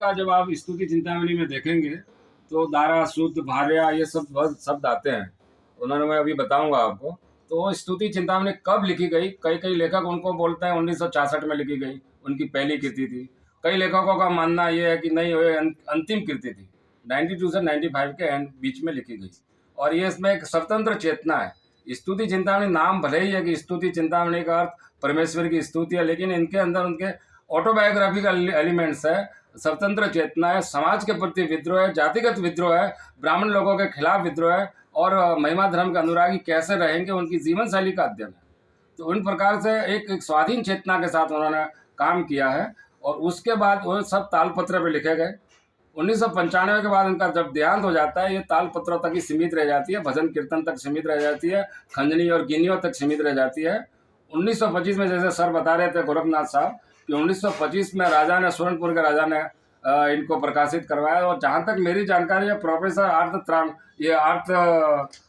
का जब आप स्तुति चिंतामणि में देखेंगे तो दारा सूत भार्या ये सब बहुत शब्द आते हैं। उन्होंने मैं अभी बताऊंगा आपको। तो स्तुति चिंतामणि कब लिखी गई, कई कई लेखक उनको बोलते हैं 1966 में लिखी गई, उनकी पहली कृति थी। कई लेखकों का मानना ये है कि नहीं, ये अंतिम कृति थी, 92 से 95 के एंड बीच में लिखी गई। और ये इसमें एक स्वतंत्र चेतना है। स्तुति चिंतामणि नाम भले ही है कि स्तुति चिंतामणि का अर्थ परमेश्वर की स्तुति है, लेकिन इनके अंदर उनके ऑटोबायोग्राफिकल एलिमेंट्स है, स्वतंत्र चेतना है, समाज के प्रति विद्रोह है, जातिगत विद्रोह है, ब्राह्मण लोगों के खिलाफ विद्रोह है, और महिमा धर्म के अनुरागी कैसे रहेंगे, उनकी जीवन शैली का अध्ययन है। तो उन प्रकार से एक स्वाधीन चेतना के साथ उन्होंने काम किया है। और उसके बाद वो सब तालपत्र पे लिखे गए। 1995 के बाद उनका जब देहांत हो जाता है, ये तालपत्रों तक ही सीमित रह जाती है, भजन कीर्तन तक सीमित रह जाती है, खंजनी और गिनियों तक सीमित रह जाती है। 1925 में, जैसे सर बता रहे थे गोरखनाथ साहब, कि 1925 में राजा ने, सुरनपुर के राजा ने इनको प्रकाशित करवाया। और जहाँ तक मेरी जानकारी है, प्रोफेसर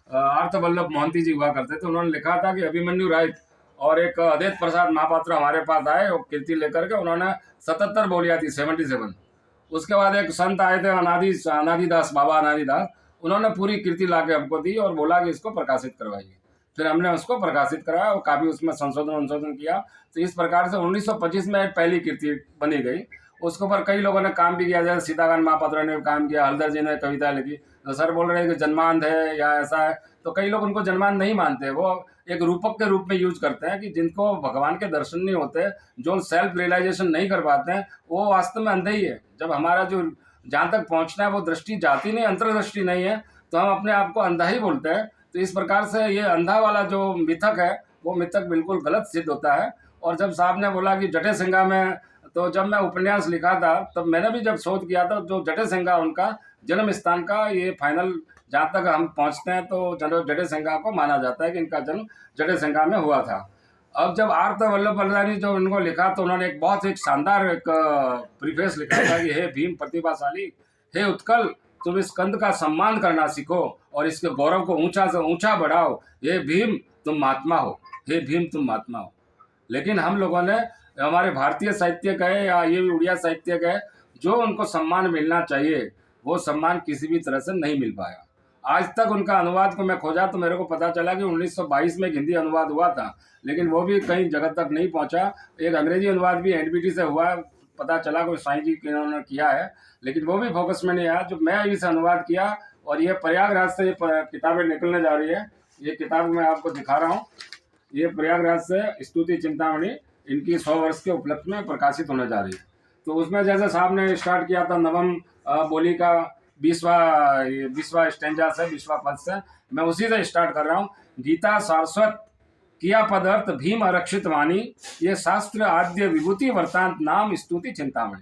आर्थ वल्लभ मोहंती जी हुआ करते थे, उन्होंने लिखा था कि अभिमन्यु राय और एक अद्वैत प्रसाद महापात्र हमारे पास आए, वो कीर्ति लेकर के, उन्होंने 77 बोलियां थी, 77। उसके बाद एक संत आए थे अनादिदास, बाबा अनादिदास, उन्होंने पूरी कीर्ति ला के हमको दी और बोला कि इसको प्रकाशित करवाइए। फिर हमने उसको प्रकाशित कराया और काफ़ी उसमें संशोधन किया। तो इस प्रकार से 1925 में एक पहली कीर्ति बनी गई। उसके ऊपर कई लोगों ने काम भी किया, जैसे सीताकांत महापात्र ने काम किया, हलदर जी ने कविता लिखी। तो सर बोल रहे हैं कि जन्मांध है या ऐसा है, तो कई लोग उनको जन्मांध नहीं मानते, वो एक रूपक के रूप में यूज करते हैं कि जिनको भगवान के दर्शन नहीं होते, जो सेल्फ रियलाइजेशन नहीं कर पाते हैं, वो वास्तव में अंधे ही है। जब हमारा जो जहाँ तक पहुँचना है वो दृष्टि जाती नहीं, अंतर्दृष्टि नहीं है, तो हम अपने आप को अंधा ही बोलते हैं। तो इस प्रकार से ये अंधा वाला जो मिथक है, वो मिथक बिल्कुल गलत सिद्ध होता है। और जब साहब ने बोला कि जटेसिंगा में, तो जब मैं उपन्यास लिखा था तब मैंने भी जब शोध किया था, जो जटेसिंगा उनका जन्म स्थान का ये फाइनल जहाँ तक हम पहुँचते हैं तो जटेसिंगा को माना जाता है कि इनका जन्म जटेसिंगा में हुआ था। अब जब आर्थ वल्लभ बलरानी जो इनको लिखा, तो उन्होंने एक बहुत एक शानदार एक प्रीफेस लिखा था कि हे भीम प्रतिभाशाली, हे उत्कल, तुम इस कंद का सम्मान करना सीखो और इसके गौरव को ऊंचा से ऊंचा बढ़ाओ। हे भीम तुम महात्मा हो, हे भीम तुम महात्मा हो। लेकिन हम लोगों ने, हमारे भारतीय साहित्यक है या ये भी उड़िया साहित्यक है, जो उनको सम्मान मिलना चाहिए वो सम्मान किसी भी तरह से नहीं मिल पाया। आज तक उनका अनुवाद को मैं खोजा तो मेरे को पता चला कि 1922 में हिंदी अनुवाद हुआ था, लेकिन वो भी कहीं जगह तक नहीं पहुंचा। एक अंग्रेजी अनुवाद भी एनबीटी से हुआ, पता चला कोई साईं जी के उन्होंने किया है, लेकिन वो भी फोकस में नहीं आया। जो मैं इसे अनुवाद किया, और ये प्रयागराज से ये किताबें निकलने जा रही है। ये किताब मैं आपको दिखा रहा हूँ, ये प्रयागराज से स्तुति चिंतामणि इनकी 100 वर्ष के उपलक्ष्य में प्रकाशित होने जा रही है। तो उसमें जैसे साहब ने स्टार्ट किया था नवम बोली का 20वां स्टेंजा से, 20वां पद से, मैं उसी से स्टार्ट कर रहा हूँ। गीता सारस्वत किया पदार्थ भीम आरक्षित वाणी, ये शास्त्र आद्य विभूति वर्तांत नाम स्तुति चिंतामणि,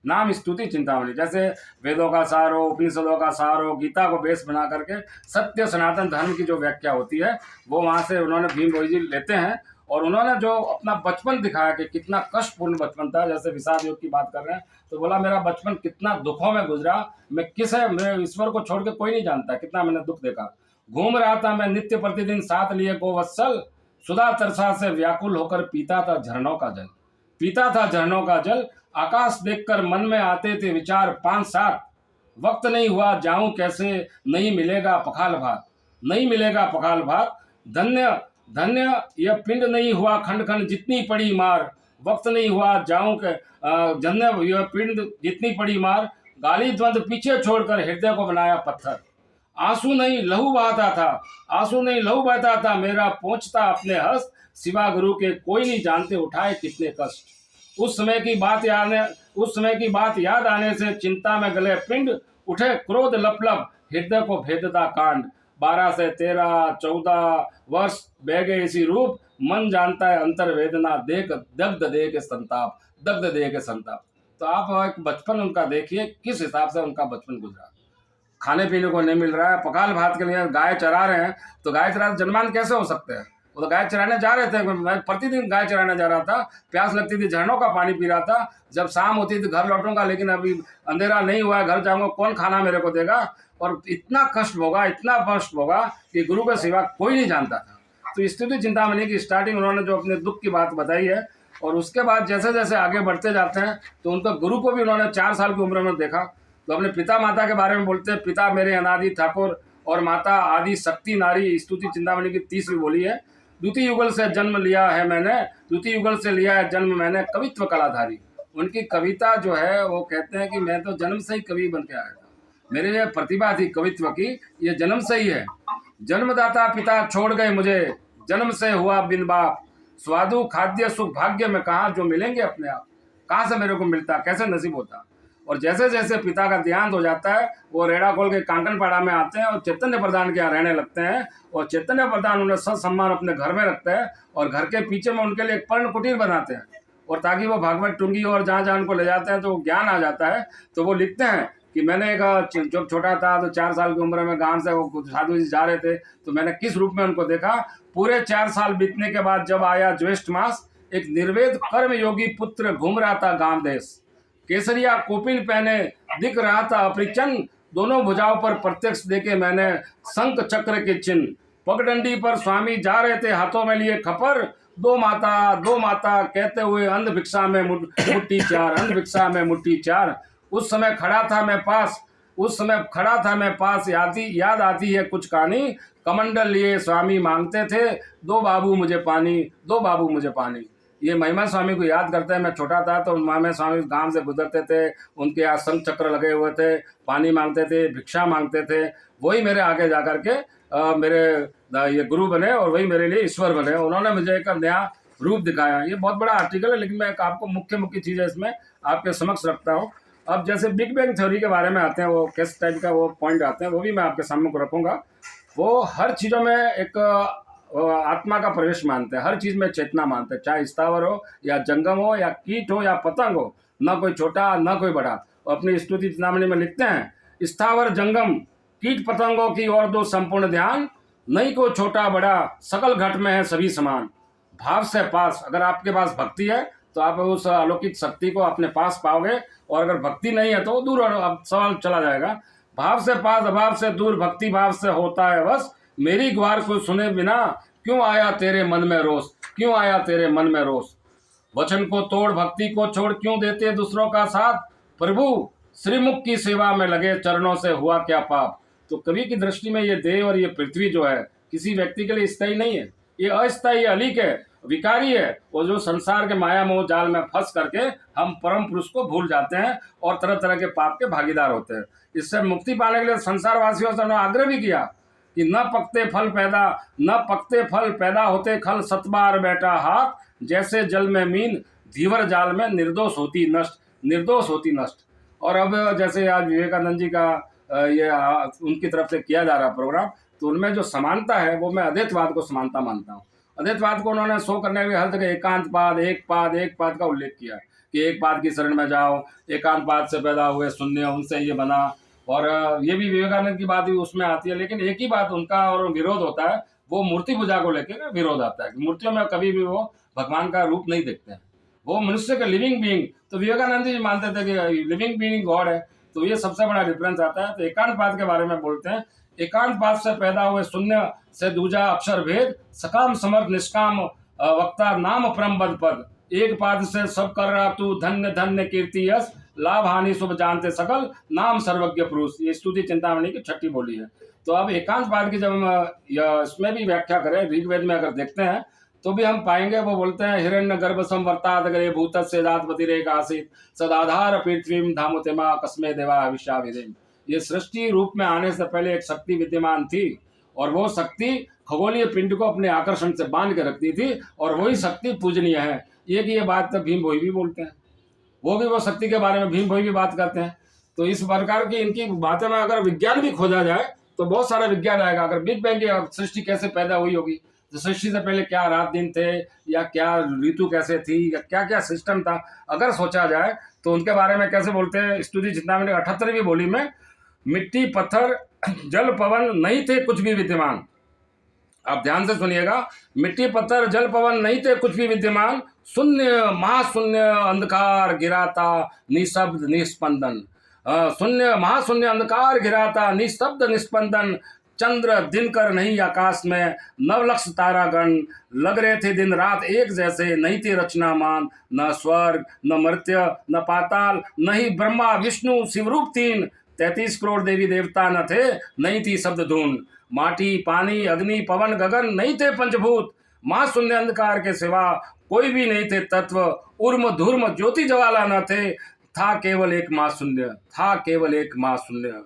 नाम स्तुति चिंतामणि। जैसे वेदों का सार हो, उपनिषदों का सार हो, गीता को बेस बना करके सत्य सनातन धर्म की जो व्याख्या होती है वो वहाँ से उन्होंने भीम भोई जी लेते हैं। और उन्होंने जो अपना बचपन दिखाया कि कितना कष्टपूर्ण बचपन था, जैसे विषाद योग की बात कर रहे हैं, तो बोला मेरा बचपन कितना दुखों में गुजरा, मैं किस है, मेरे ईश्वर को छोड़ के कोई नहीं जानता, कितना मैंने दुख देखा। घूम रहा था मैं नित्य प्रतिदिन साथ लिए गोवत्सल, सुधा तरसा से व्याकुल होकर पीता था झरनों का जल, पीता था झरनों का जल। आकाश देखकर मन में आते थे विचार 5-7, वक्त नहीं हुआ जाऊं कैसे, नहीं मिलेगा पखाल भात, नहीं मिलेगा पखाल भात। धन्य धन्य यह पिंड नहीं हुआ खंड खंड जितनी पड़ी मार, वक्त नहीं हुआ जाऊं के धन्य यह पिंड जितनी पड़ी मार। गाली द्वंद पीछे छोड़कर हृदय को बनाया पत्थर, आंसू नहीं लहू बहाता था, आंसू नहीं लहू बहता था मेरा पहुंचता अपने हस्त, सिवा गुरु के कोई नहीं जानते उठाए कितने कष्ट। उस समय की बात याद आने से चिंता में गले पिंड, उठे क्रोध लपलप हृदय को भेदता कांड। 12 से 13 14 वर्ष बह गए इसी रूप, मन जानता है अंतर वेदना, देख दग्ध दे के संताप, दग्ध दे के संताप। तो आप एक बचपन उनका देखिए, किस हिसाब से उनका बचपन गुजरा। खाने पीने को नहीं मिल रहा है, पखाल भात के लिए गाय चरा रहे हैं, तो गाय चरा जन्मान कैसे हो सकते हैं। वो तो गाय चराने जा रहे थे, मैं प्रतिदिन गाय चराने जा रहा था, प्यास लगती थी झरनों का पानी पी रहा था, जब शाम होती थी घर लौटूंगा, लेकिन अभी अंधेरा नहीं हुआ है, घर जाऊंगा, कौन खाना मेरे को देगा। और इतना कष्ट होगा, इतना कष्ट होगा कि गुरु के सिवा कोई नहीं जानता था। तो स्तुति चिंतामणि की स्टार्टिंग उन्होंने जो अपने दुख की बात बताई है, और उसके बाद जैसे जैसे आगे बढ़ते जाते हैं तो उनका गुरु को भी उन्होंने 4 साल की उम्र में देखा। तो अपने पिता माता के बारे में बोलते हैं, पिता मेरे अनादि ठाकुर और माता आदि शक्ति नारी, स्तुति चिंतामणि की 30वीं बोली है। द्वितीय युगल से जन्म लिया है मैंने, द्वितीय युगल से लिया है जन्म मैंने, कवित्व कलाधारी। उनकी कविता जो है वो कहते हैं कि मैं तो जन्म से ही कवि बन के आया था, मेरे लिए प्रतिभा थी कवित्व की, ये जन्म से ही है। जन्मदाता पिता छोड़ गए मुझे, जन्म से हुआ बिन बाप, स्वादु खाद्य सुख भाग्य में कहाँ जो मिलेंगे अपने आप, कहाँ से मेरे को मिलता, कैसे नसीब होता। और जैसे जैसे पिता का देहांत हो जाता है वो रेड़ा खोल के कांकनपाड़ा में आते हैं और चैतन्य प्रधान के यहाँ रहने लगते हैं। और चैतन्य प्रधान उन्हें सत सम्मान अपने घर में रखते हैं और घर के पीछे में उनके लिए एक पर्ण कुटीर बनाते हैं, और ताकि वो भागवत टुंगी और जहाँ जहाँ उनको ले जाते हैं तो ज्ञान आ जाता है। तो वो लिखते हैं कि मैंने जब छोटा था तो 4 साल की उम्र में गांव से वो साधु जी जा रहे थे तो मैंने किस रूप में उनको देखा। पूरे 4 साल बीतने के बाद जब आया ज्येष्ठ मास, एक निर्वेद कर्म योगी पुत्र घूम रहा था गांव देश, केसरिया कोपिल पहने दिख रहा था अपरिचन, दोनों भुजाओं पर प्रत्यक्ष देखे मैंने शंख चक्र के चिन्ह। पगडंडी पर स्वामी जा रहे थे हाथों में लिए खपर, दो माता कहते हुए अंध भिक्षा में मुट्ठी चार, अंध भिक्षा में मुट्ठी चार। उस समय खड़ा था मैं पास, याद आती है कुछ कहानी, कमंडल लिए स्वामी मांगते थे, दो बाबू मुझे पानी। ये महिमा स्वामी को याद करते हैं। मैं छोटा था तो महिमा स्वामी गांव से गुजरते थे, उनके यहाँ शंख चक्र लगे हुए थे, पानी मांगते थे, भिक्षा मांगते थे। वही मेरे आगे जा करके मेरे ये गुरु बने और वही मेरे लिए ईश्वर बने। उन्होंने मुझे एक नया रूप दिखाया। ये बहुत बड़ा आर्टिकल है, लेकिन मैं एक आपको मुख्य चीज़ है इसमें आपके समक्ष रखता हूँ। अब जैसे बिग बैंग थ्योरी के बारे में आते हैं, वो किस टाइप का वो पॉइंट आते हैं, वो भी मैं आपके सामने को रखूँगा। वो हर चीज़ों में एक आत्मा का प्रवेश मानते हैं, हर चीज़ में चेतना मानते हैं, चाहे स्थावर हो या जंगम हो या कीट हो या पतंग हो, ना कोई छोटा ना कोई बड़ा। वो अपनी स्तुति चिंतामणि में लिखते हैं, स्थावर जंगम कीट पतंगों की ओर दो संपूर्ण ध्यान, नहीं को छोटा बड़ा सकल घट में है सभी समान। भाव से पास, अगर आपके पास भक्ति है तो आप उस अलौकिक शक्ति को अपने पास पाओगे, और अगर भक्ति नहीं है तो दूर सवाल चला जाएगा। भाव से पास अभाव से दूर, भक्ति भाव से होता है बस, मेरी गुहार को सुने बिना क्यों आया तेरे मन में रोष। वचन को तोड़ भक्ति को छोड़, क्यों देते दूसरों का साथ, प्रभु श्रीमुख की सेवा में लगे चरणों से हुआ क्या पाप। तो कवि की दृष्टि में ये देह और ये पृथ्वी जो है किसी व्यक्ति के लिए स्थायी नहीं है, ये अस्थायी अलीक है, विकारी है। और जो संसार के माया मोह जाल में फंस करके हम परम पुरुष को भूल जाते हैं और तरह तरह के पाप के भागीदार होते हैं। इससे मुक्ति पाने के लिए संसार वासियों से उन्होंने आग्रह भी किया कि न पकते फल पैदा होते खल, सतबार बैठा हाथ, जैसे जल में मीन धीवर जाल में निर्दोष होती नष्ट। और अब जैसे आज विवेकानंद जी का ये उनकी तरफ से किया जा रहा प्रोग्राम, तो उनमें जो समानता है वो मैं अद्वैतवाद को समानता मानता हूँ। अद्वैतवाद को उन्होंने शो करने के लिए हर जगह एक पाद का उल्लेख किया कि एक पाद की शरण में जाओ, एकांत पाद से पैदा हुए शून्य, उनसे ये बना। और ये भी विवेकानंद की बात भी उसमें आती है, लेकिन एक ही बात उनका और विरोध होता है, वो मूर्ति पूजा को लेकर विरोध आता है। मूर्तियों में कभी भी वो भगवान का रूप नहीं देखते हैं, वो मनुष्य का लिविंग बीइंग। तो विवेकानंद जी मानते थे कि लिविंग बीइंग गॉड है। तो ये सबसे बड़ा डिफरेंस आता है। तो एकांतवाद के बारे में बोलते हैं, एकांतवाद से पैदा हुए शून्य से दूजा अक्षर भेद, सकाम समर्थ निष्काम वक्ता नाम परम बद पद, एक पाद से सब कर रहा तू धन्य धन्य कीर्ति यश, लाभ हानि शुभ जानते सकल, नाम सर्वज्ञ पुरुष। ये स्तुति चिंतामणि की 6ठी बोली है। तो अब एकांतवाद की जब हम इसमें भी व्याख्या करें, ऋग्वेद में अगर देखते हैं तो भी हम पाएंगे, वो बोलते हैं हिरण्य गर्भ संवर्ताद अग्रे भूत से दातपतिरेक आसीत, सदाधार पृथ्वी धामुतिमा कस्मे देवा विश्वाभिदेव। ये सृष्टि रूप में आने से पहले एक शक्ति विद्यमान थी, और वो शक्ति खगोलीय पिंड को अपने आकर्षण से बांध के रखती थी, और वही शक्ति पूजनीय है। ये बात तो भीम भोई भी बोलते हैं, वो शक्ति के बारे में भीम भोई भी बात करते हैं। तो इस प्रकार की इनकी बातें में अगर विज्ञान भी खोजा जाए तो बहुत सारा विज्ञान आएगा। अगर बिग बैंग की सृष्टि कैसे पैदा हुई होगी, तो सृष्टि से पहले क्या रात दिन थे, या क्या ऋतु कैसे थी, या क्या क्या सिस्टम था, अगर सोचा जाए तो उनके बारे में कैसे बोलते हैं। स्तुति चिंतामणि 78वीं बोली में, मिट्टी पत्थर जल पवन नहीं थे कुछ भी विद्यमान। आप ध्यान से सुनिएगा, मिट्टी पत्थर जल पवन नहीं थे कुछ भी विद्यमान, शून्य महाशून्य अंधकार गिराता निशब्द निस्पंदन, शून्य महाशून्य अंधकार गिराता निशब्द निस्पंदन, चंद्र दिनकर नहीं आकाश में, नवलक्ष तारागण लग रहे थे दिन रात एक जैसे, नहीं थे रचनामान, न स्वर्ग न मर्त्य न पाताल, न ही ब्रह्मा विष्णु शिवरूप तीन, 33 करोड़ देवी देवता न थे, नहीं थी शब्द धून, माटी पानी अग्नि पवन गगन नहीं थे पंचभूत, माँ शून्य अंधकार के सिवा कोई भी नहीं थे तत्व, उर्म धूर्म ज्योति ज्वाला न थे, था केवल एक माँ शून्य, था केवल एक माँ शून्य।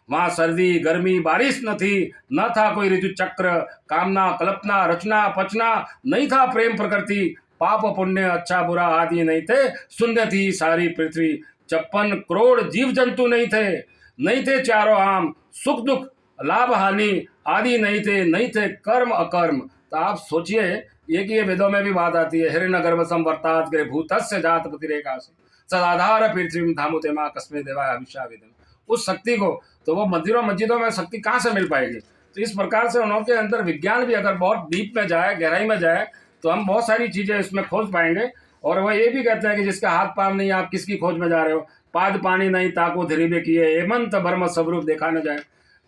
वहाँ सर्दी गर्मी बारिश न थी, न था कोई ऋतु चक्र, कामना कल्पना रचना पचना नहीं था प्रेम प्रकृति, पाप पुण्य अच्छा बुरा आदि नहीं थे, शून्य थी सारी पृथ्वी, 56 करोड़ जीव जंतु नहीं थे, नहीं थे चारों आम, सुख दुख लाभ हानि आदि नहीं थे, नहीं थे कर्म अकर्म। तो आप सोचिए ये कि ये वेदों में भी बात आती है, हिरण्य गर्भ संवर्तात ग्रे भूतस्य जात पतिरेका से सदाधार पृथ्वी धामुते माँ कस्मे देवा अभिषाविदम, उस शक्ति को तो वो मंदिरों मस्जिदों में शक्ति कहाँ से मिल पाएगी। तो इस प्रकार से उनके अंदर विज्ञान भी अगर बहुत डीप में जाए गहराई में जाए तो हम बहुत सारी चीज़ें इसमें खोज पाएंगे। और वह ये भी कहते हैं कि जिसका हाथ पाँव नहीं आप किसकी खोज में जा रहे हो, पाद पानी नहीं ताको धरीबे किए, हेमंत बर्म स्वरूप देखा न जाए।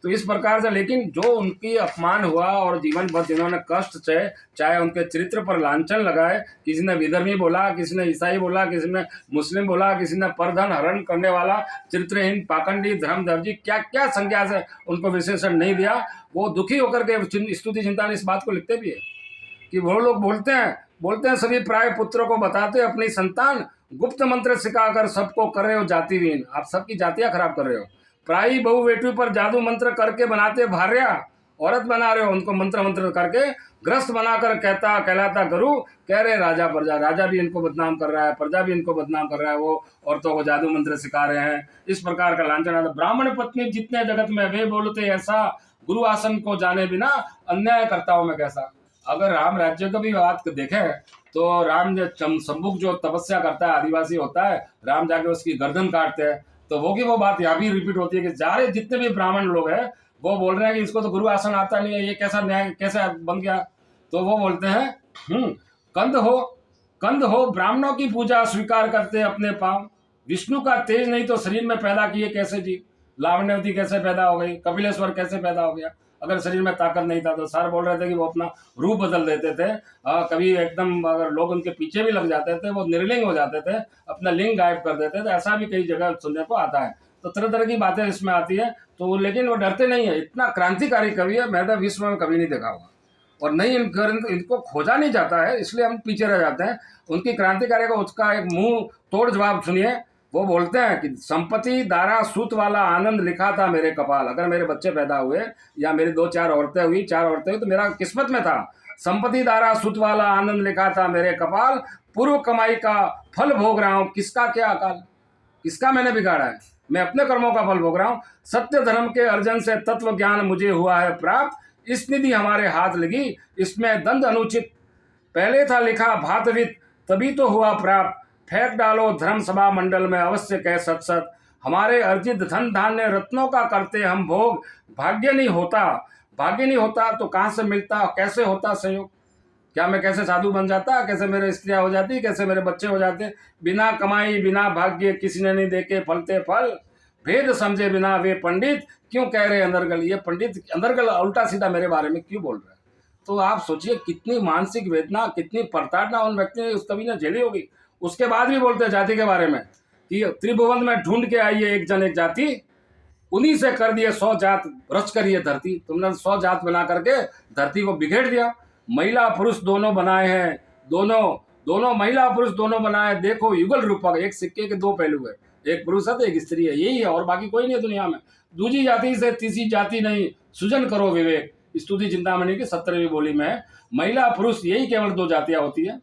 तो इस प्रकार से लेकिन जो उनकी अपमान हुआ और जीवन भर जिन्होंने कष्ट सहे, चाहे उनके चरित्र पर लांछन लगाए, किसी ने विधर्मी बोला, किसी ने ईसाई बोला, किसी ने मुस्लिम बोला, किसी ने परधन हरण करने वाला चित्रहीन पाखंडी धर्मदर्जी क्या क्या संज्ञा से उनको विशेषण नहीं दिया, वो दुखी होकर के स्तुति चिंतन इस बात को लिखते भी है कि वो लोग बोलते हैं सभी प्राय पुत्रों को बताते अपनी संतान, गुप्त मंत्र सिखाकर सबको कर रहे हो जातिहीन, आप सबकी जातियां खराब कर रहे हो, प्रायी बहु बेटी पर जादू मंत्र करके बनाते भार्या, औरत बना रहे हो उनको मंत्र करके, ग्रस्त बनाकर कहलाता गुरु, कह रहे राजा प्रजा, राजा भी इनको बदनाम कर रहा है, प्रजा भी इनको बदनाम कर रहा है, वो औरतों को जादू मंत्र सिखा रहे हैं, इस प्रकार का लांछन आता। ब्राह्मण पत्नी जितने जगत में वे बोलते ऐसा, गुरु आसन को जाने बिना अन्याय करता हूं मैं कैसा। अगर राम राज्य का भी बात देखें तो राम शंभुक जो तपस्या करता है, आदिवासी होता है, राम जाके उसकी गर्दन काटते हैं, तो वो की वो बात यहाँ भी रिपीट होती है कि सारे जितने भी ब्राह्मण लोग हैं वो बोल रहे हैं कि इसको तो गुरु आसन आता नहीं है, ये कैसा न्याय कैसे बन गया। तो वो बोलते हैं कंद हो ब्राह्मणों की पूजा स्वीकार करते अपने पाँव, विष्णु का तेज नहीं तो शरीर में पैदा किए कैसे जी, लावण्यवती कैसे पैदा हो गई, कपिलेश्वर कैसे पैदा हो गया, अगर शरीर में ताकत नहीं था। तो सर बोल रहे थे कि वो अपना रूप बदल देते थे, कभी एकदम अगर लोग उनके पीछे भी लग जाते थे वो निर्लिंग हो जाते थे, अपना लिंग गायब कर देते थे, ऐसा भी कई जगह सुनने को आता है। तो तरह तरह की बातें इसमें आती है। तो लेकिन वो डरते नहीं है, इतना क्रांतिकारी कवि है मैं तो विश्व में कभी नहीं देखा हुआ, और नहीं इनको खोजा नहीं जाता है, इसलिए हम पीछे रह जाते हैं। उनकी क्रांतिकारी को उसका एक मुंह तोड़ जवाब सुनिए। वो बोलते हैं कि संपत्ति दारा सूत वाला आनंद लिखा था मेरे कपाल, अगर मेरे बच्चे पैदा हुए या मेरी 2-4 औरतें हुई, 4 औरतें हुई तो मेरा किस्मत में था। संपत्ति दारा सूत वाला आनंद लिखा था मेरे कपाल, पूर्व कमाई का फल भोग रहा हूँ, किसका क्या अकाल, किसका मैंने बिगाड़ा है, मैं अपने कर्मों का फल भोग रहा हूँ। सत्य धर्म के अर्जन से तत्व ज्ञान मुझे हुआ है प्राप्त, इस निधि हमारे हाथ लगी इसमें दंड अनुचित, पहले था लिखा भातवित तभी तो हुआ प्राप्त, फेंक डालो धर्म सभा मंडल में अवश्य कह सत सत, हमारे अर्जित धन धान्य रत्नों का करते हम भोग, भाग्य नहीं होता तो कहाँ से मिलता कैसे होता संयोग, क्या मैं कैसे साधु बन जाता, कैसे मेरे स्त्रियां हो जाती, कैसे मेरे बच्चे हो जाते, बिना कमाई बिना भाग्य किसी ने नहीं देखे फलते फल, भेद समझे बिना वे पंडित क्यों कह रहे अंदरगल, ये पंडित अंदरगल उल्टा सीधा मेरे बारे में क्यों बोल रहे हैं। तो आप सोचिए कितनी मानसिक वेदना, कितनी प्रताड़ना उन व्यक्ति ने उस कवि ने झेली होगी। उसके बाद भी बोलते हैं जाति के बारे में कि त्रिभुवन में ढूंढ के आई है एक जन एक जाति, उन्हीं से कर दिए 100 जात रच कर ये धरती, तुमने 100 जात बना करके धरती को बिखेर दिया। महिला पुरुष दोनों बनाए हैं, दोनों महिला पुरुष दोनों बनाए, देखो युगल रूपक, एक सिक्के के 2 पहलू है, एक पुरुष है तो एक स्त्री है, यही है और बाकी कोई नहीं है दुनिया में। दूसरी जाति से तीसरी जाति नहीं, सृजन करो विवेक, स्तुति चिंतामणि की 17वीं बोली में महिला पुरुष यही केवल 2 जातियां होती है।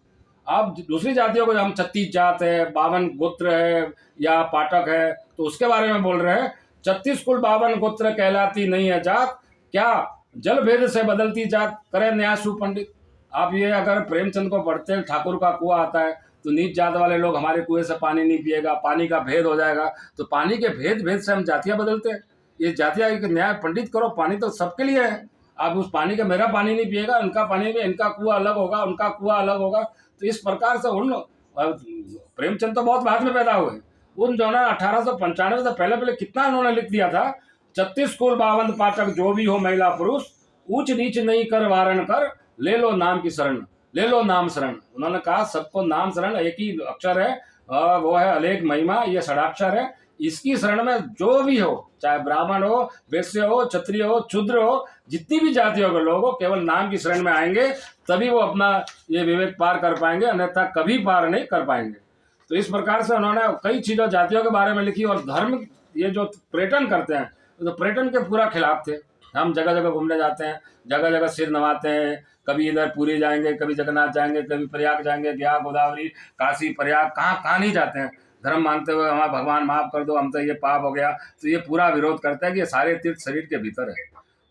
आप दूसरी जातियों को हम 36 जात है, 52 गोत्र है या पाठक है, तो उसके बारे में बोल रहे हैं 36 कुल 52 गोत्र कहलाती नहीं है जात, क्या जल भेद से बदलती जात करे न्यासु पंडित। आप ये अगर प्रेमचंद को पढ़ते हैं, ठाकुर का कुआं आता है तो नीच जात वाले लोग हमारे कुएं से पानी नहीं पिएगा, पानी का भेद हो जाएगा, तो पानी के भेद से हम जातियां बदलते हैं। ये जातियां न्याय पंडित करो, पानी तो सबके लिए है, आप उस पानी का मेरा पानी नहीं पिएगा, उनका पानी में इनका कुआं अलग होगा, उनका कुआं अलग होगा। तो इस प्रकार से उन प्रेमचंद तो बहुत बाद में पैदा हुए, उन जो है 1895 से पहले कितना उन्होंने लिख दिया था। 36 कुल 52 पाचक जो भी हो महिला पुरुष, ऊंच नीच नहीं कर वारण कर, ले लो नाम की शरण, ले लो नाम शरण। उन्होंने कहा सबको नाम शरण, एक ही अक्षर है, वो है अलेख महिमा, ये षडाक्षर है। इसकी शरण में जो भी हो, चाहे ब्राह्मण हो, वैश्य हो, क्षत्रिय हो, शूद्र हो, जितनी भी जातियों के लोग हो, केवल नाम की शरण में आएंगे तभी वो अपना ये विवेक पार कर पाएंगे, अन्यथा कभी पार नहीं कर पाएंगे। तो इस प्रकार से उन्होंने कई चीज़ों जातियों के बारे में लिखी। और धर्म ये जो पर्यटन करते हैं तो पर्यटन के पूरा खिलाफ थे। हम जगह जगह घूमने जाते हैं, जगह जगह सिर नवाते हैं, कभी इधर पुरी जाएंगे, कभी जगन्नाथ जाएंगे, कभी प्रयाग जाएंगे, गया, गोदावरी, काशी, प्रयाग, कहाँ कहाँ नहीं जाते हैं। धर्म मानते हुए हमारा भगवान माफ कर दो, हमसे ये पाप हो गया, तो ये पूरा विरोध करता है कि ये सारे तीर्थ शरीर के भीतर है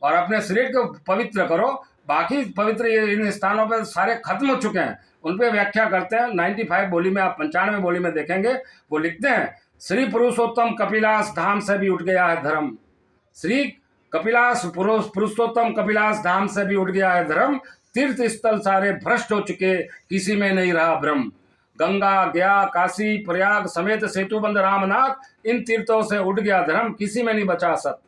और अपने शरीर को पवित्र करो। बाकी पवित्र ये इन स्थानों पर सारे खत्म हो चुके हैं, उन पर व्याख्या करते हैं। 95 बोली में, आप 95 बोली में देखेंगे, वो लिखते हैं श्री पुरुषोत्तम कपिलास धाम से भी उठ गया है धर्म। श्री कपिलास पुरुषोत्तम कपिलास धाम से भी उठ गया है धर्म। तीर्थ स्थल सारे भ्रष्ट हो चुके, किसी में नहीं रहा भ्रम। गंगा, गया, काशी, प्रयाग समेत सेतुबंध रामनाथ, इन तीर्थों से उठ गया धर्म, किसी में नहीं बचा सत।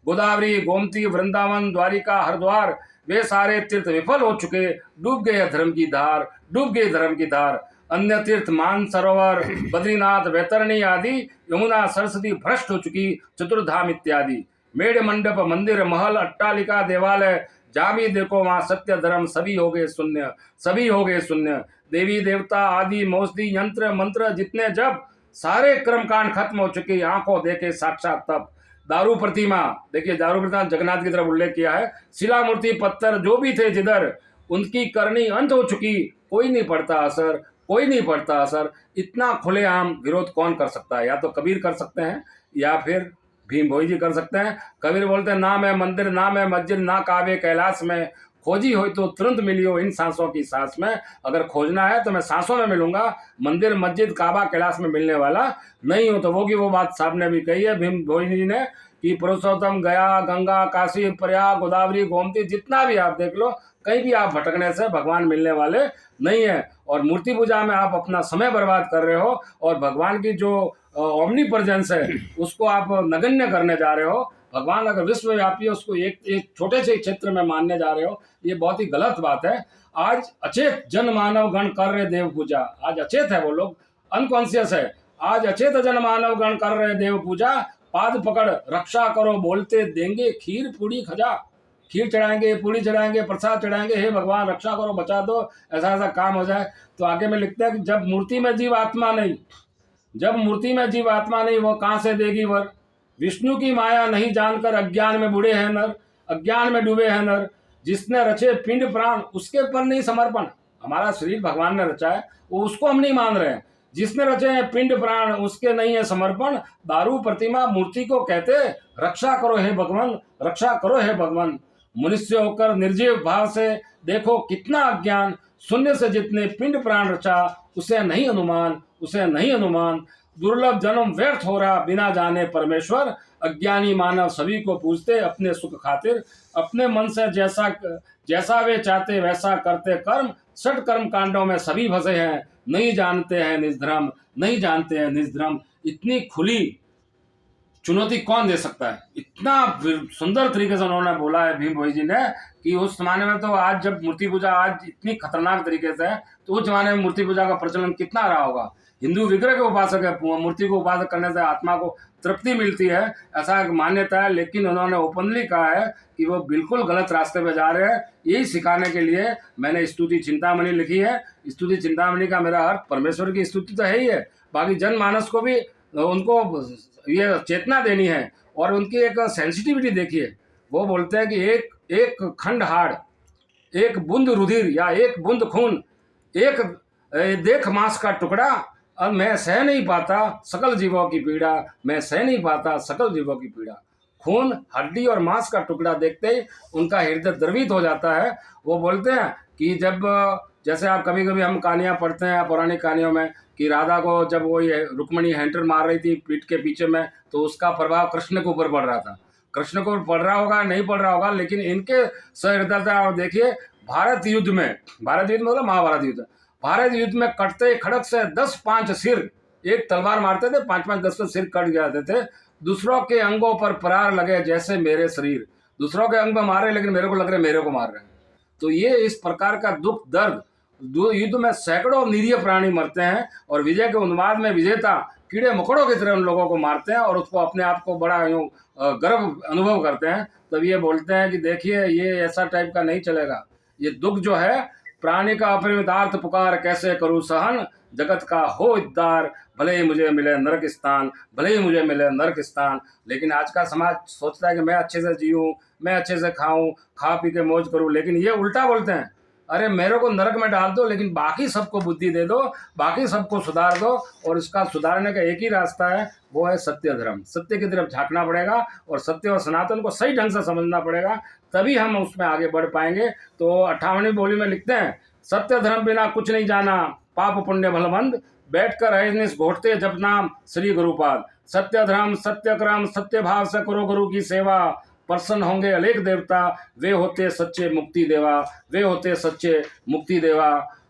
गोदावरी, गोमती, वृंदावन, द्वारिका, हरिद्वार, वे सारे तीर्थ विफल हो चुके, डूब गए धर्म की धार, डूब गए धर्म की धार। अन्य तीर्थ मान सरोवर, बद्रीनाथ, वैतरणी आदि, यमुना, सरस्वती भ्रष्ट हो चुकी, चतुर्धाम इत्यादि। मेढ़ मंडप, मंदिर, महल, अट्टालिका, देवालय, जहाँ भी देखो वहाँ सत्य धर्म सभी हो गए शून्य, सभी हो गए शून्य। देवी देवता आदि मौसदी यंत्र मंत्र जितने जब, सारे कर्मकांड खत्म हो चुके, आंखों देखे साक्षात तप। दारू प्रतिमा, देखिए दारू प्रतिमा जगन्नाथ की तरफ उल्लेख किया है। शिला मूर्ति, पत्थर जो भी थे जिधर, उनकी करनी अंत हो चुकी, कोई नहीं पड़ता असर, कोई नहीं पड़ता असर। इतना खुलेआम विरोध कौन कर सकता है? या तो कबीर कर सकते हैं या फिर भीम भोई जी कर सकते हैं। कबीर बोलते हैं नाम है मंदिर, नाम है मस्जिद, ना काबे कैलाश में, खोजी हो तो तुरंत मिलियो इन सांसों की सांस में। अगर खोजना है तो मैं सांसों में मिलूंगा, मंदिर, मस्जिद, काबा, कैलाश में मिलने वाला नहीं हो। तो वो की वो बात साहब ने भी कही है भीम भोई जी ने कि पुरुषोत्तम, गया, गंगा, काशी, प्रयाग, गोदावरी, गोमती, जितना भी आप देख लो, कहीं भी आप भटकने से भगवान मिलने वाले नहीं है। और मूर्ति पूजा में आप अपना समय बर्बाद कर रहे हो और भगवान की जो ओमनी प्रेजेंस है उसको आप नगण्य करने जा रहे हो। भगवान अगर विश्वव्यापी है उसको एक छोटे से क्षेत्र में मानने जा रहे हो, ये बहुत ही गलत बात है। आज अचेत जन मानव गण कर रहे देव पूजा, आज अचेत है वो लोग, अनकॉन्शियस है। आज अचेत जन मानव गण कर रहे देव पूजा, पाद पकड़ रक्षा करो बोलते देंगे खीर पूड़ी खजा। खीर चढ़ाएंगे, पूड़ी चढ़ाएंगे, प्रसाद चढ़ाएंगे, हे भगवान रक्षा करो, बचा दो, ऐसा ऐसा काम हो जाए। तो आगे में लिखते हैं कि जब मूर्ति में जीव आत्मा नहीं, जब मूर्ति में जीव आत्मा नहीं, वो कहाँ से देगी वर। विष्णु की माया नहीं जानकर अज्ञान में बुड़े हैं नर, अज्ञान में डूबे हैं नर। जिसने रचे पिंड प्राण उसके पर नहीं समर्पण। हमारा शरीर भगवान ने रचा है, वो उसको हम नहीं मान रहे हैं। जिसने रचे हैं पिंड प्राण उसके नहीं है समर्पण। दारू प्रतिमा मूर्ति को कहते रक्षा करो हे भगवान, रक्षा करो हे भगवान। मनुष्य होकर निर्जीव भाव से देखो कितना अज्ञान, शून्य से जितने पिंड प्राण रचा उसे नहीं अनुमान, उसे नहीं अनुमान। दुर्लभ जन्म व्यर्थ हो रहा बिना जाने परमेश्वर। अज्ञानी मानव सभी को पूछते अपने सुख खातिर, अपने मन से जैसा जैसा वे चाहते वैसा करते कर्म। षट कर्म कांडों में सभी फंसे हैं, नहीं जानते हैं निष्धर्म, नहीं जानते हैं निष्धर्म। इतनी खुली चुनौती कौन दे सकता है? इतना सुंदर तरीके से उन्होंने बोला है भीम भोई जी ने कि उस जमाने में तो, आज जब मूर्ति पूजा आज इतनी खतरनाक तरीके से है, तो उस जमाने में मूर्ति पूजा का प्रचलन कितना रहा होगा। हिंदू विग्रह के उपासक है, मूर्ति को उपासक करने से आत्मा को तृप्ति मिलती है, ऐसा एक मान्यता है। लेकिन उन्होंने ओपनली कहा है कि वो बिल्कुल गलत रास्ते पे जा रहे हैं। यही सिखाने के लिए मैंने स्तुति चिंतामणि लिखी है। स्तुति चिंतामणि का मेरा अर्थ परमेश्वर की स्तुति तो है ही है, बाकी जनमानस को भी उनको ये चेतना देनी है। और उनकी एक सेंसिटिविटी देखिए, वो बोलते हैं कि एक खंड हाड़, एक बूंद रुधिर या एक बूंद खून, एक देख मांस का टुकड़ा, और मैं सह नहीं पाता सकल जीवों की पीड़ा, मैं सह नहीं पाता सकल जीवों की पीड़ा। खून, हड्डी और मांस का टुकड़ा देखते ही उनका हृदय द्रवित हो जाता है। वो बोलते हैं कि जब, जैसे आप कभी कभी हम कहानियाँ पढ़ते हैं पौराणिक कहानियों में कि राधा को जब वो ये रुक्मणी हैंटर मार रही थी पीठ के पीछे में, तो उसका प्रभाव कृष्ण के ऊपर पड़ रहा था। कृष्ण को पड़ रहा होगा, नहीं पड़ रहा होगा, लेकिन इनके सहृदयता देखिए। भारत युद्ध में मतलब महाभारत युद्ध, भारत युद्ध में कटते खड़क से 10-5 सिर, एक तलवार मारते थे 5-5, 10 सिर कट जाते थे। दूसरों के अंगों पर परार लगे जैसे मेरे शरीर। दूसरों के अंग में मारे लेकिन मेरे को लग रहा है मेरे को मार रहे हैं। तो ये इस प्रकार का दुख दर्द, युद्ध में सैकड़ों निरीह प्राणी मरते हैं और विजय के उन्माद में विजेता कीड़े मकोड़ों की तरह उन लोगों को मारते हैं और उसको अपने आप को बड़ा यूँ गर्व अनुभव करते हैं। तब ये बोलते हैं कि देखिए ये ऐसा टाइप का नहीं चलेगा। ये दुख जो है, प्राणी का अपरिमितार्थ पुकार कैसे करूँ सहन, जगत का हो उद्धार भले ही मुझे मिले नरक स्थान, भले ही मुझे मिले नरक स्थान। लेकिन आज का समाज सोचता है कि मैं अच्छे से जीऊँ, मैं अच्छे से खाऊं, खा पी के मौज करूं, लेकिन ये उल्टा बोलते हैं, अरे मेरे को नरक में डाल दो लेकिन बाकी सबको बुद्धि दे दो, बाकी सबको सुधार दो। और इसका सुधारने का एक ही रास्ता है, वो है सत्य धर्म। सत्य की तरफ झांकना पड़ेगा और सत्य और सनातन को सही ढंग से समझना पड़ेगा, तभी हम उसमें आगे बढ़ पाएंगे। तो 58वीं बोली में लिखते हैं, सत्य धर्म बिना कुछ नहीं जाना, पाप पुण्य भलमंद, बैठकर अहिर्निश घोटते जप नाम श्री गुरुपाद। सत्य धर्म सत्य क्रम सत्य भाव से करो गुरु की सेवा, प्रसन्न होंगे अनेक देवता, वे होते सच्चे मुक्ति देवा, वे होते सच्चे मुक्ति देवा।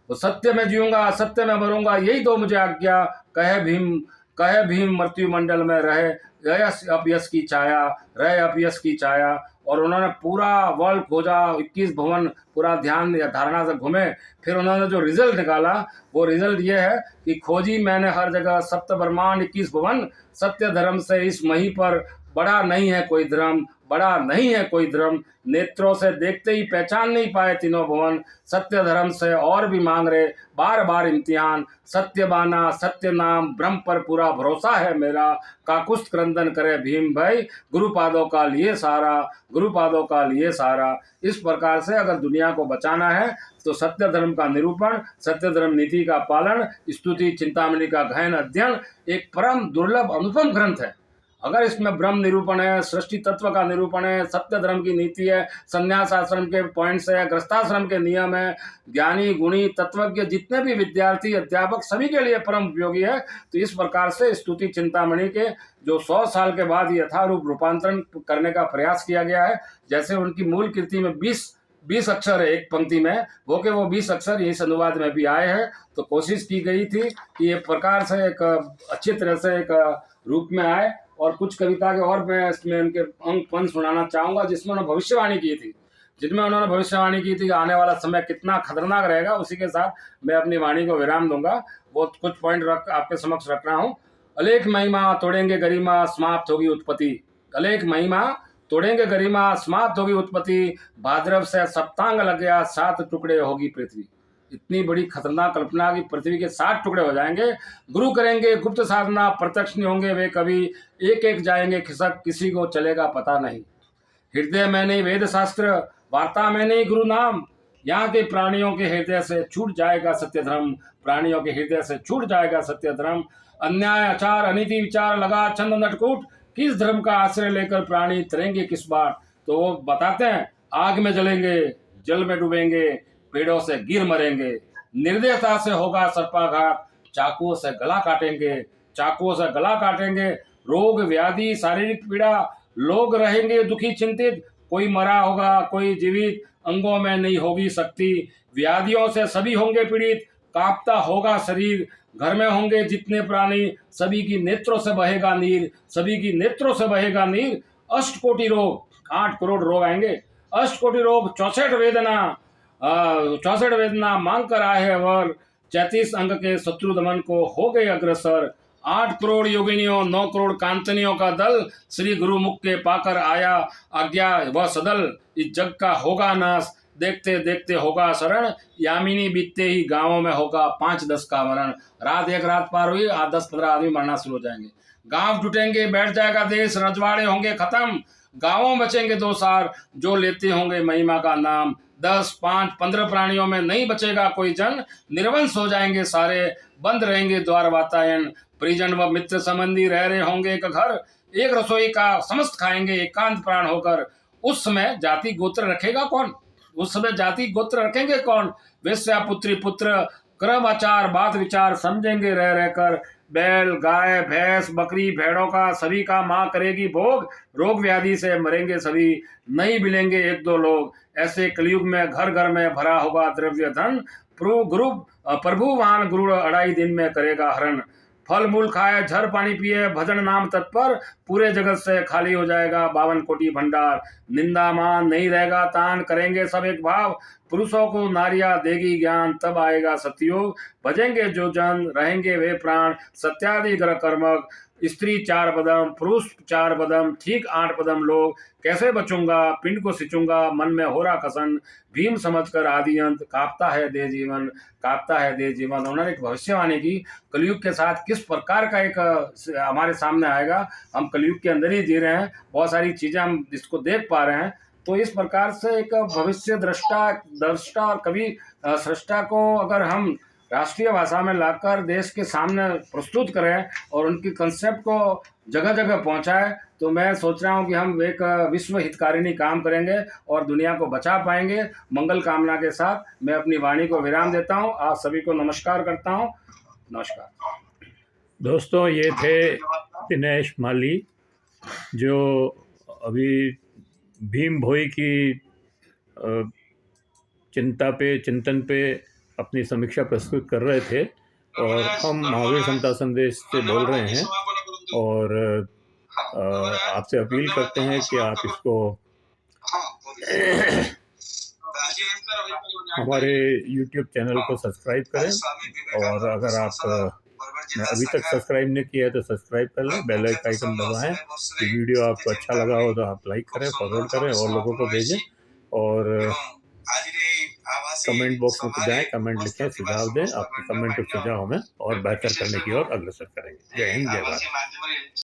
तो सत्य में जीऊंगा सत्य में मरूंगा, यही दो मुझे आज्ञा, कहे भीम मृत्यु मंडल में रहे अपयश की छाया, रहे अपयश की छाया। और उन्होंने पूरा वर्ल्ड खोजा, 21 भवन पूरा ध्यान या धारणा से घूमे। फिर उन्होंने जो रिजल्ट निकाला वो रिजल्ट ये है कि खोजी मैंने हर जगह सप्त ब्रह्मांड 21 भवन, सत्य धर्म से इस मही पर बड़ा नहीं है कोई धर्म, बड़ा नहीं है कोई धर्म। नेत्रों से देखते ही पहचान नहीं पाए तीनों भुवन, सत्य धर्म से और भी मांग रहे बार बार इम्तिहान। सत्य बाना सत्य नाम ब्रह्म पर पूरा भरोसा है मेरा, काकुस्त क्रंदन करे भीम भाई, गुरुपादों का लिए सारा, गुरुपादों का लिए सारा। इस प्रकार से अगर दुनिया को बचाना है तो सत्य धर्म का निरूपण, सत्य धर्म नीति का पालन, स्तुति चिंतामणि का गहन अध्ययन एक परम दुर्लभ अनुपम ग्रंथ है। अगर इसमें ब्रह्म निरूपण है, सृष्टि तत्व का निरूपण है, सत्य धर्म की नीति है, संन्यास आश्रम के पॉइंट्स है, गृहस्थाश्रम के नियम है, ज्ञानी गुणी तत्वज्ञ जितने भी विद्यार्थी अध्यापक सभी के लिए परम उपयोगी है। तो इस प्रकार से स्तुति चिंतामणि के जो 100 साल के बाद यथारूप रूपांतरण करने का प्रयास किया गया है, जैसे उनकी मूल कृति में 20 अक्षर है एक पंक्ति में, वो के वो 20 अक्षर इस अनुवाद में भी आए हैं। तो कोशिश की गई थी कि ये प्रकार से एक अच्छी तरह से एक रूप में आए। और कुछ कविता के और मैं इसमें उनके अंक पंच सुनाना चाहूँगा जिसमें उन्होंने भविष्यवाणी की थी, जिनमें उन्होंने भविष्यवाणी की थी कि आने वाला समय कितना खतरनाक रहेगा। उसी के साथ मैं अपनी वाणी को विराम दूंगा। वो कुछ पॉइंट आपके समक्ष रख रहा हूँ। अलेख महिमा तोड़ेंगे गरिमा, समाप्त होगी उत्पत्ति। अलेख महिमा तोड़ेंगे गरिमा, समाप्त होगी उत्पत्ति। भाद्रव से सप्तांग लग गया, 7 टुकड़े होगी पृथ्वी। इतनी बड़ी खतरनाक कल्पना की पृथ्वी के 7 टुकड़े हो जाएंगे। गुरु करेंगे गुप्त साधना, प्रत्यक्ष नहीं होंगे वे कभी, एक एक जाएंगे खिसक, किसी को चलेगा पता नहीं। हृदय में नहीं वेद शास्त्र, वार्ता में नहीं गुरु नाम, यहाँ के प्राणियों के हृदय से छूट जाएगा सत्य धर्म, प्राणियों के हृदय से छूट जाएगा सत्य धर्म। अन्याय आचार अनीति विचार लगा छंद नटकूट, किस धर्म का आश्रय लेकर प्राणी तरेंगे किस बार। तो वो बताते हैं आग में जलेंगे, जल में डूबेंगे, पेड़ों से गिर मरेंगे, निर्दयता से होगा सर्पाघात, चाकुओं से गला काटेंगे, चाकुओं से गला काटेंगे। रोग व्याधि शारीरिक पीड़ा, लोग रहेंगे दुखी चिंतित, कोई मरा होगा कोई जीवित, अंगों में नहीं होगी शक्ति। व्याधियों से सभी होंगे पीड़ित, कांपता होगा शरीर। घर में होंगे जितने प्राणी, सभी की नेत्रों से बहेगा नीर, सभी की नेत्रों से बहेगा नीर। 8 कोटि रोग, 8 करोड़ रोग आएंगे। 8 कोटि रोग, 64 वेदना, 64 वेदना मांग कर आए हैं वर। 34 अंग के शत्रु दमन को हो गए अग्रसर। 8 करोड़ योगिनियों, 9 करोड़ कांतनियों का दल, श्री गुरु मुख के पाकर आया आज्ञा वह सदल। इस जग का होगा नाश, देखते देखते होगा शरण, यामिनी बीतते ही गांवों में होगा 5-10 का मरण। रात एक रात पार हुई, 10-15 आदमी मरना शुरू हो जाएंगे। गांव टूटेंगे, बैठ जाएगा देश, रजवाड़े होंगे खत्म, गांवों बचेंगे 2 सार, जो लेते होंगे महिमा का नाम। 10, 5, 15 प्राणियों में नहीं बचेगा कोई जन, निर्वंश हो जाएंगे सारे, बंद रहेंगे द्वार वातायन। परिजन व मित्र संबंधी रह रहे होंगे एक घर, एक रसोई का समस्त खाएंगे एकांत प्राण होकर। उस समय जाति गोत्र रखेगा कौन, उस समय जाति गोत्र रखेंगे कौन। वेश्या पुत्री पुत्र, क्रम आचार बात विचार समझेंगे रह रहकर। बैल गाय भैंस बकरी भेड़ों का सभी का माँ करेगी भोग, रोग व्याधि से मरेंगे सभी, नहीं मिलेंगे 1-2 लोग। ऐसे कलयुग में घर घर में भरा होगा द्रव्य धन, प्रभु वाहन गुरु 2.5 दिन में करेगा हरण। फल मूल खाए, झर पानी पिए, भजन नाम तत्पर, पूरे जगत से खाली हो जाएगा 52 कोटि भंडार। निंदा मान नहीं रहेगा तान, करेंगे सब एक भाव, पुरुषों को नारियां देगी ज्ञान, तब आएगा सतयुग। भजेंगे जो जन रहेंगे वे प्राण, सत्यादि ग्रह कर्मक, स्त्री 4 बदम, पुरुष 4 बदम, ठीक 8 बदम लोग। कैसे बचूंगा, पिंड को सिंचूंगा, मन में हो रहा कसन, भीम समझकर आदि अंत, कांपता है दे जीवन, कांपता है दे जीवन। उन्होंने एक भविष्यवाणी की कलयुग के साथ किस प्रकार का एक हमारे सामने आएगा। हम कलयुग के अंदर ही जी रहे हैं, बहुत सारी चीज़ें हम इसको देख पा रहे हैं। तो इस प्रकार से एक भविष्य दृष्टा और कवि सृष्टा को अगर हम राष्ट्रीय भाषा में लाकर देश के सामने प्रस्तुत करें और उनकी कंसेप्ट को जगह जगह पहुंचाएं, तो मैं सोच रहा हूं कि हम एक विश्व हितकारिणी काम करेंगे और दुनिया को बचा पाएंगे। मंगल कामना के साथ मैं अपनी वाणी को विराम देता हूं। आप सभी को नमस्कार करता हूं। नमस्कार दोस्तों, ये थे दिनेश माली जो अभी भीम भोई की चिंतन पे अपनी समीक्षा प्रस्तुत कर रहे थे। और हम महावीर समता संदेश से बोल रहे हैं और आपसे अपील करते हैं कि आप इसको हमारे YouTube चैनल को सब्सक्राइब करें। और अगर आप अभी तक सब्सक्राइब नहीं किया है तो सब्सक्राइब कर लें, बेल आइकन दबाएं। कि वीडियो आपको अच्छा लगा हो तो आप लाइक करें, फॉरवर्ड करें और लोगों को भेजें। और कमेंट बॉक्स में जाएं, कमेंट लिखें, सुझाव दें। आपके कमेंट और सुझाव हमें और बेहतर करने की ओर अग्रसर करेंगे। जय हिंद, जय भारत।